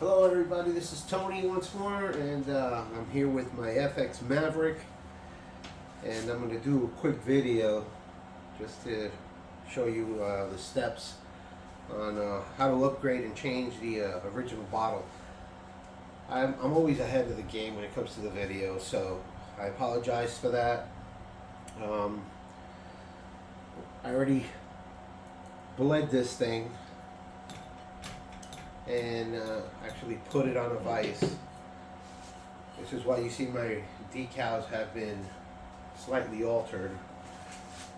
Hello everybody, this is Tony once more, and I'm here with my FX Maverick, and I'm going to do a quick video just to show you the steps on how to upgrade and change the original bottle. I'm always ahead of the game when it comes to the video, so I apologize for that. I already bled this thing and actually put it on a vise. This is why you see my decals have been slightly altered,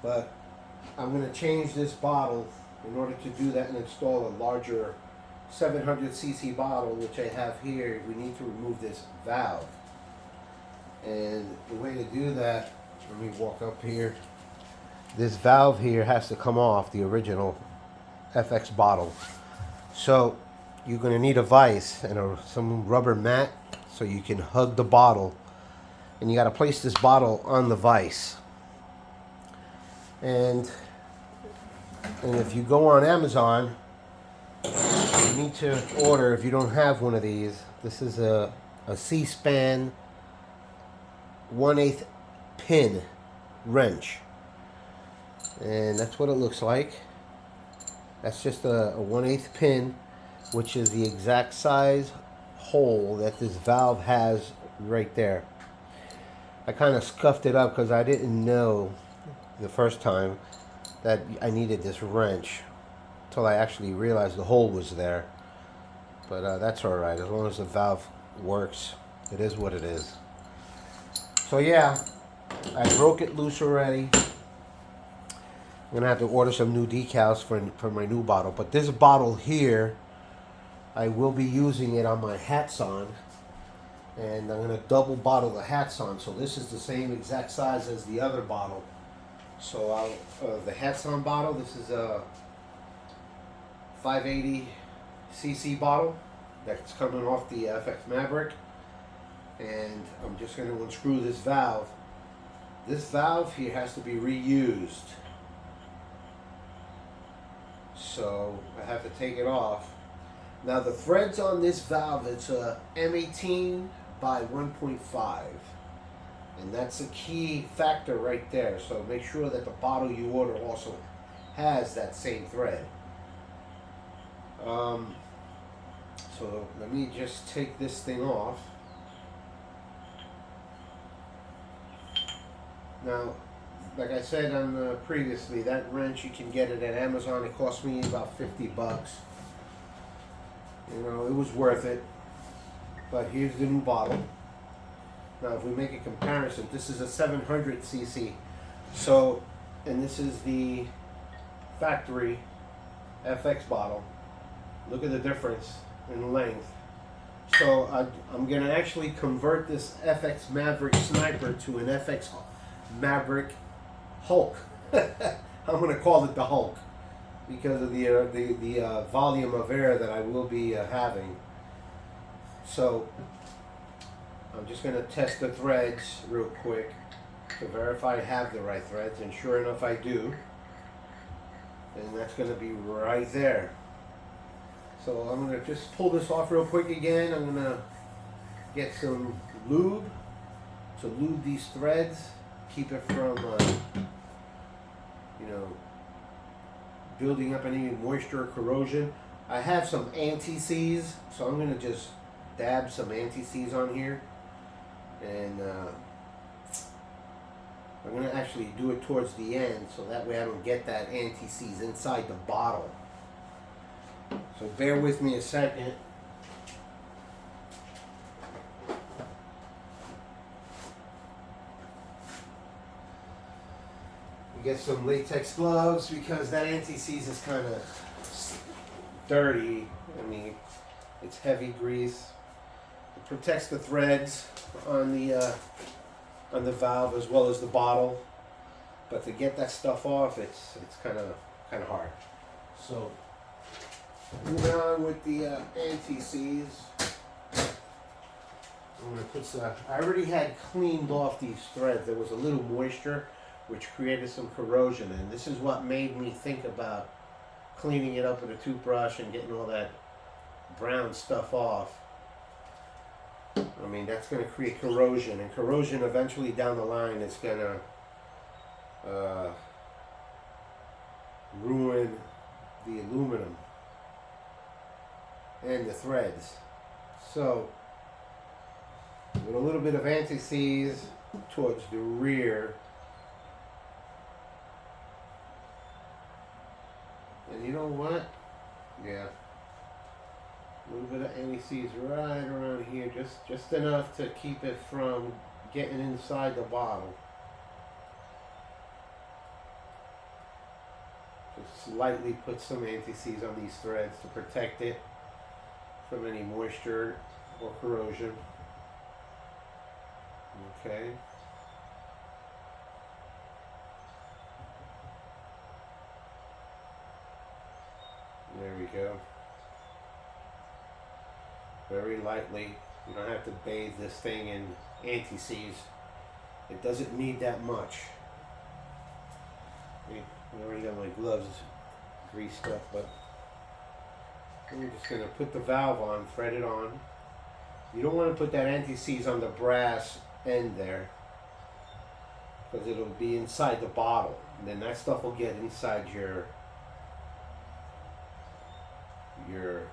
but I'm going to change this bottle. In order to do that and install a larger 700cc bottle, which I have here, we need to remove this valve. And the way to do that, let me walk up here. This valve here has to come off the original FX bottle. So you're going to need a vise and some rubber mat so you can hug the bottle, and you got to place this bottle on the vise. And if you go on Amazon, you need to order, if you don't have one of these, this is a C-span 1/8 pin wrench, and that's what it looks like. That's just a 1/8 pin, which is the exact size hole that this valve has right there. I kind of scuffed it up because I didn't know the first time that I needed this wrench until I actually realized the hole was there. But that's alright, as long as the valve works, it is what it is. So yeah, I broke it loose already. I'm gonna have to order some new decals for my new bottle. But this bottle here, I will be using it on my hats on, and I'm going to double bottle the hats on. So this is the same exact size as the other bottle. So the hats on bottle, this is a 580cc bottle that's coming off the FX Maverick, and I'm just going to unscrew this valve. This valve here has to be reused, so I have to take it off. Now the threads on this valve, it's a M18 by 1.5, and that's a key factor right there. So make sure that the bottle you order also has that same thread. So let me just take this thing off. Now, like I said on previously, that wrench, you can get it at Amazon. It cost me about 50 bucks. You know, it was worth it. But here's the new bottle. Now, if we make a comparison, this is a 700cc. So, and this is the factory FX bottle. Look at the difference in length. So, I'm going to actually convert this FX Maverick Sniper to an FX Maverick Hulk. I'm going to call it the Hulk, because of the volume of air that I will be having. So I'm just going to test the threads real quick to verify I have the right threads, and sure enough I do, and that's going to be right there. So I'm going to just pull this off real quick again. I'm going to get some lube to lube these threads, keep it from building up any moisture or corrosion. I have some anti-seize, so I'm going to just dab some anti-seize on here, and I'm going to actually do it towards the end, so that way I don't get that anti-seize inside the bottle. So bear with me a second. Get some latex gloves, because that anti-seize is kind of dirty. I mean, it's heavy grease. It protects the threads on the valve as well as the bottle, but to get that stuff off, it's kind of hard. So moving on with the anti-seize, I'm gonna put some. I already had cleaned off these threads. There was a little moisture, which created some corrosion, and this is what made me think about cleaning it up with a toothbrush and getting all that brown stuff off, I mean, that's going to create corrosion, and corrosion eventually down the line is going to ruin the aluminum and the threads. So with a little bit of anti-seize towards the rear, and you know what? Yeah, a little bit of anti-seize right around here, just enough to keep it from getting inside the bottle. Just lightly put some anti-seize on these threads to protect it from any moisture or corrosion. Okay. There we go. Very lightly. You don't have to bathe this thing in anti-seize. It doesn't need that much. I already got my gloves greased up, but we're just going to put the valve on, thread it on. You don't want to put that anti-seize on the brass end there, because it'll be inside the bottle, and then that stuff will get inside your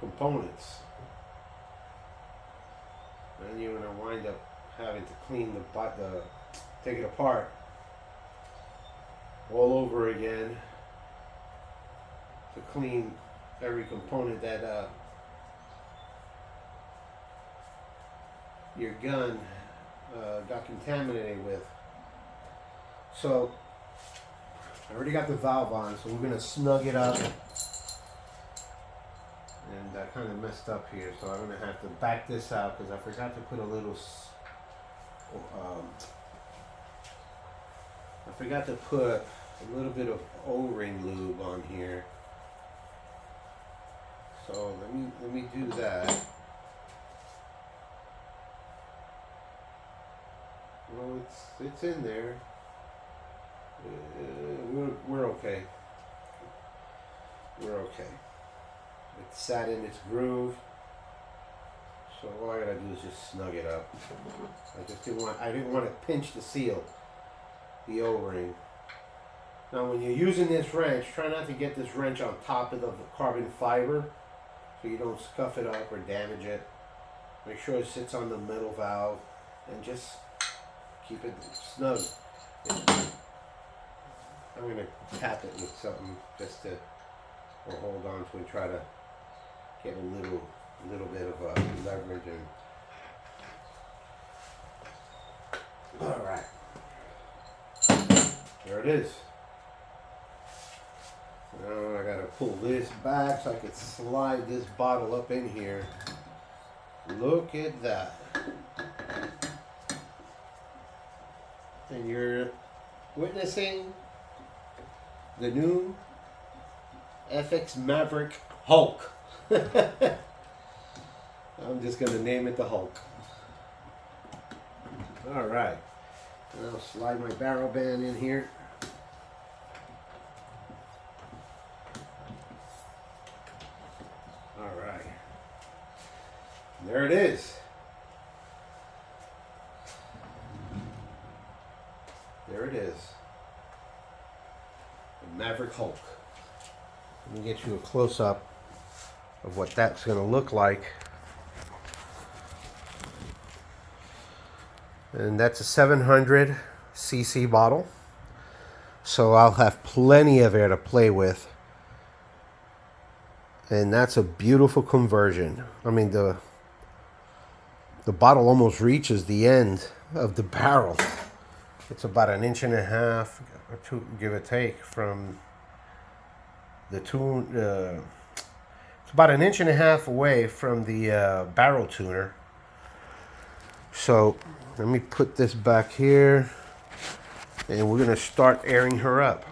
components, and you're going to wind up having to clean take it apart all over again to clean every component that your gun got contaminated with. So I already got the valve on, so we're going to snug it up. And I kind of messed up here, so I'm going to have to back this out because I forgot to put a little bit of O-ring lube on here. So let me do that. Well, it's in there. We're okay. We're okay. It sat in its groove. So all I gotta do is just snug it up. I didn't want to pinch the seal, the O-ring. Now when you're using this wrench, try not to get this wrench on top of the carbon fiber so you don't scuff it up or damage it. Make sure it sits on the metal valve and just keep it snug. I'm going to tap it with something just to, or hold on to and try to get a little bit of leverage. And all right, there it is. Now I gotta pull this back so I can slide this bottle up in here. Look at that. And you're witnessing the new FX Maverick Hulk. I'm just gonna name it the Hulk. All right. And I'll slide my barrel band in here. All right. There it is. There it is. The Maverick Hulk. Let me get you a close-up of what that's going to look like. And that's a 700 cc bottle. So I'll have plenty of air to play with. And that's a beautiful conversion. I mean, the bottle almost reaches the end of the barrel. It's about 1.5 inches or 2, give or take, from the tune. It's about 1.5 inches away from the barrel tuner. So let me put this back here, and we're gonna start airing her up.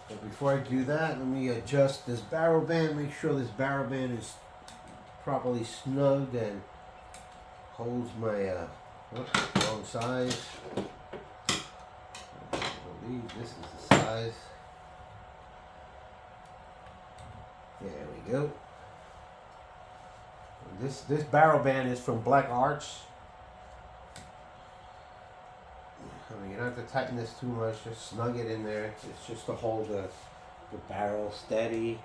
But before I do that, let me adjust this barrel band. Make sure this barrel band is properly snugged and holds my wrong size. believe this is the size. There we go. This barrel band is from Black Arts. I mean, you don't have to tighten this too much, just snug it in there. It's just to hold the barrel steady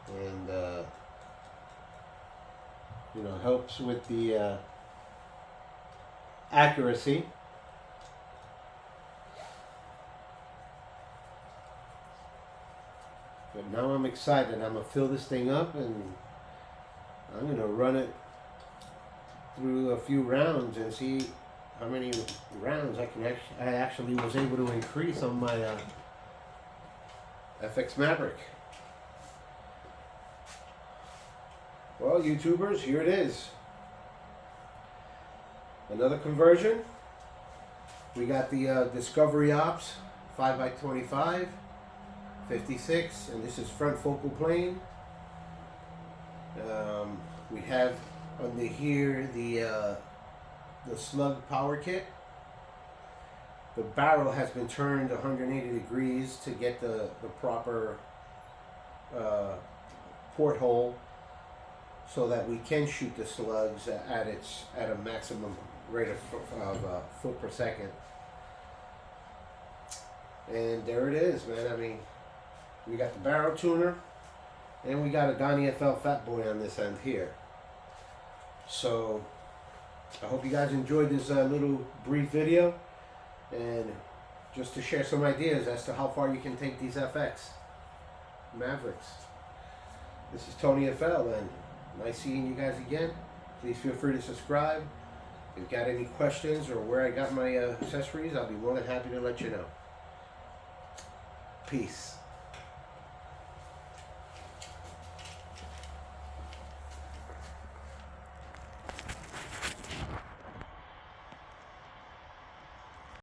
and you know, helps with the accuracy. But now I'm excited. I'm gonna fill this thing up and I'm gonna run it through a few rounds and see how many rounds I actually was able to increase on my FX Maverick. Well, YouTubers, here it is. Another conversion. We got the Discovery Ops 5x25, 56, and this is front focal plane. We have under here the slug power kit. The barrel has been turned 180 degrees to get the proper porthole so that we can shoot the slugs at a maximum rate of foot per second. And there it is, man. I mean, we got the barrel tuner and we got a Donnie FL Fat Boy on this end here. So I hope you guys enjoyed this little brief video, and just to share some ideas as to how far you can take these FX Mavericks. This is Tony FL, and nice seeing you guys again. Please feel free to subscribe. If you've got any questions or where I got my accessories, I'll be more than happy to let you know. Peace.